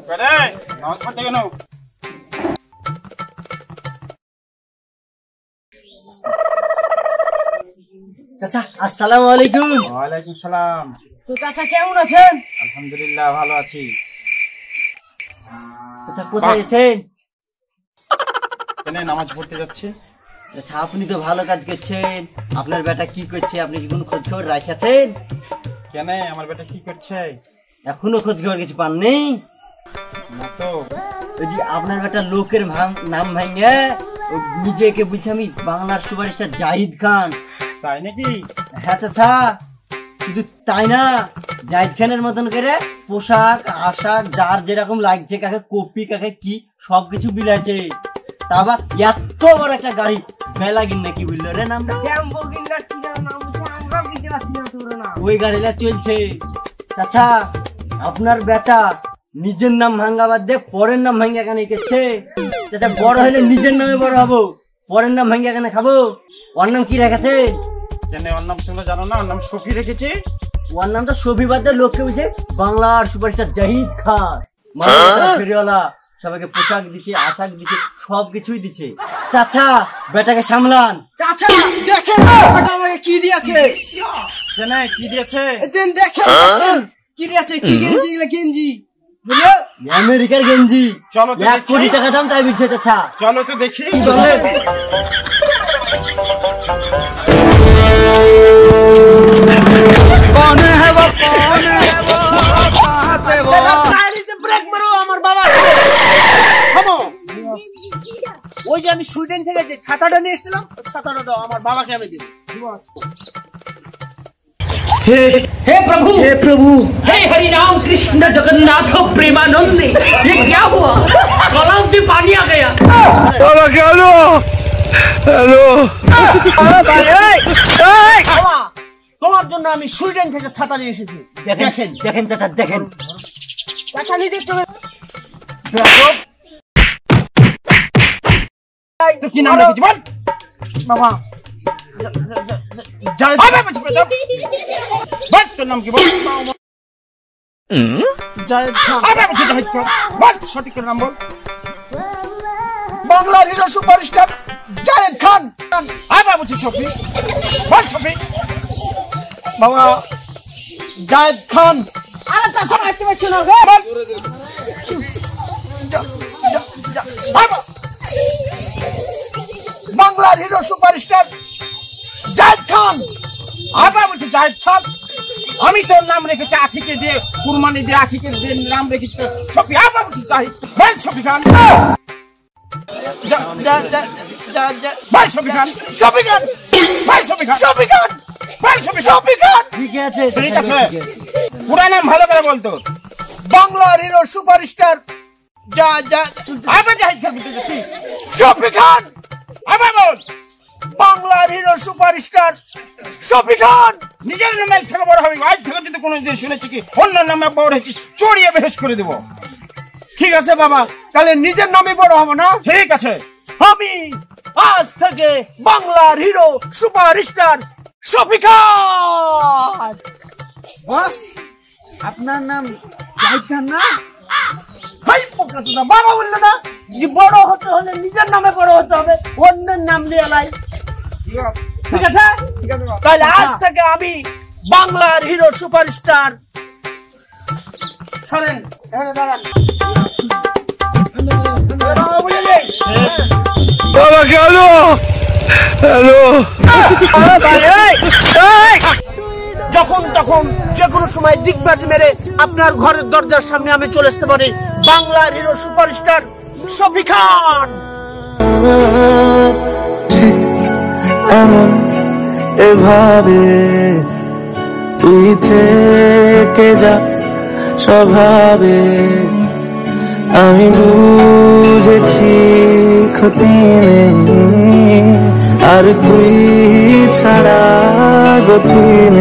চাচা আসসালামু আলাইকুম। ওয়ালাইকুম সালাম। তো চাচা কেমন আছেন? আলহামদুলিল্লাহ ভালো আছি। চাচা কোথায় আছেন? কেন নামাজ পড়তে যাচ্ছে? আচ্ছা আপনি তো ভালো কাজ করছেন। আপনার বেটা কি করছে আপনি কি কোনো খোঁজ খবর রাখছেন? কেন আমার বেটা কি করছে? এখনো খোঁজ খবর কিছু পাননি? না তো। ওই যে আপনার বেটা লোকের নাম ভাঙে নিজেকে বলছে আমি বাংলার সুপারস্টার জাহিদ খান। তাই নাকি? হ্যাঁ চাচা, শুধু তাই না, জাহিদ খানের মতন করে পোশাক আশাক যার যেরকম লাগছে, কাকে কপি কাকে কি সবকিছু বিলাইছে। তা আবার এত বড় একটা গাড়ি, বেলাগিন নাকি বললো রে নামটা, ওই গাড়িটা চলছে। চাচা আপনার বেটা নিজের নাম ভাঙ্গা বাদ দিয়ে পরের নাম ভাঙ্গা কেন করছে? চাচা বড় হলে নিজের নামে বড় হবো, পরের নাম ভাঙ্গা কেন খাবো? ওর নাম কি রেখেছে? ওর নাম তোমরা জানো না? ওর নাম শফি রেখেছে। ওর নাম তো শফি বাদ দিয়ে লোককে বুঝে বাংলার সুপারস্টার জাহিদ খান। ফেরিওয়ালা সবাইকে পোশাক দিচ্ছে, আশাক দিচ্ছে, সবকিছুই দিচ্ছে। চাচা বেটাকে সামলান। চাচা দেখেন বেটা আমাকে কি দিয়েছে। কেন কি দিয়েছে? দেখেন কি দিয়েছে। কি গেঞ্জি? এগুলা গেঞ্জি আমেরিকার গেঞ্জি। চলো 1 কোটি টাকা দাম তাই বলছে। চাচা চলো তো দেখি। চলে कौन है वो कहाँ से वो ব্রেক মারো আমার বাবা আসছে। থামো। ওই যে আমি সুইডেন থেকে যে ছাতাটা নিয়ে এসেছিলাম, ছাতাটা দাও আমার বাবাকে আমি দেব। हे प्रभु हे हरि राम कृष्ण जगन्नाथ प्रेमानंद, ये क्या हुआ? गलाव में पानी आ गया। বাবা তোমার জন্য আমি সুইডেন থেকে ছাতা নিয়ে এসেছি। দেখেন দেখেন চাচা দেখেন। চাচা নিজের চোখে তুই কি নাম রেখেছিস বল? বাবা তোর নাম কি বল? জাহিদ খান। বল সঠিক করে নাম বল। বাংলার হিরো সুপারস্টার জাহিদ খান। আবার বলছি শফি। বল শফি। বাবা জাহিদ খান। আরে চাচা মারতে পারছো না। বাংলার হিরো সুপারস্টার জাহিদ খান। আবার বলছি জাহিদ খান। আমি তোর নাম রেখেছি আখিকে দিয়ে, কুরবানি দিয়ে আখিকে দিয়ে নাম রেখেছি শফি। আবার বলছি জাহিদ। বল শফি খান। ভাই শফি খান। শফি খান। ভাই শফি খান। শফি খান। ভাই শফি। শফি খান। ঠিক আছে ঠিক আছে। পুরা নাম ভালো করে বলতো। বাংলার হিরো সুপারস্টার আবার জাহিদ খান বলতে যাচ্ছিস? শফি খান। আবার বল। বাংলার হিরো সুপারস্টার শফি খান। নিজের নামে থেকে বড় হবে। আজ থেকে যদি কোনোদিন শুনেছি কি অন্য নামে বড় হয়েছিস, চড়িয়ে বেহেস করে দেবো। ঠিক আছে বাবা, তাহলে নিজের নামে বড় হবো না? ঠিক আছে। আমি আজ থেকে বাংলার হিরো সুপারস্টার শফি খান। বস আপনার নাম জাহিদ খান না? ভাই পোকাটা না, বাবা বললো না যে বড় হতে হলে নিজের নামে বড় হতে হবে, অন্যের নাম নিয়ে লাই। ঠিক আছে তাহলে আজ থেকে আমি বাংলার হিরো সুপারস্টার। শোনেন এখানে দাঁড়ান। যখন তখন যে কোনো সময় দিগবাজি মেরে আপনার ঘরের দরজার সামনে আমি চলে আসতে পারি। বাংলার হিরো সুপারস্টার শফি খান। এমন এভাবে তুই থেকে যা স্বভাবে, আমি বুঝেছি ক্ষতি নেই আর তুই ছাড়া গতি নেই।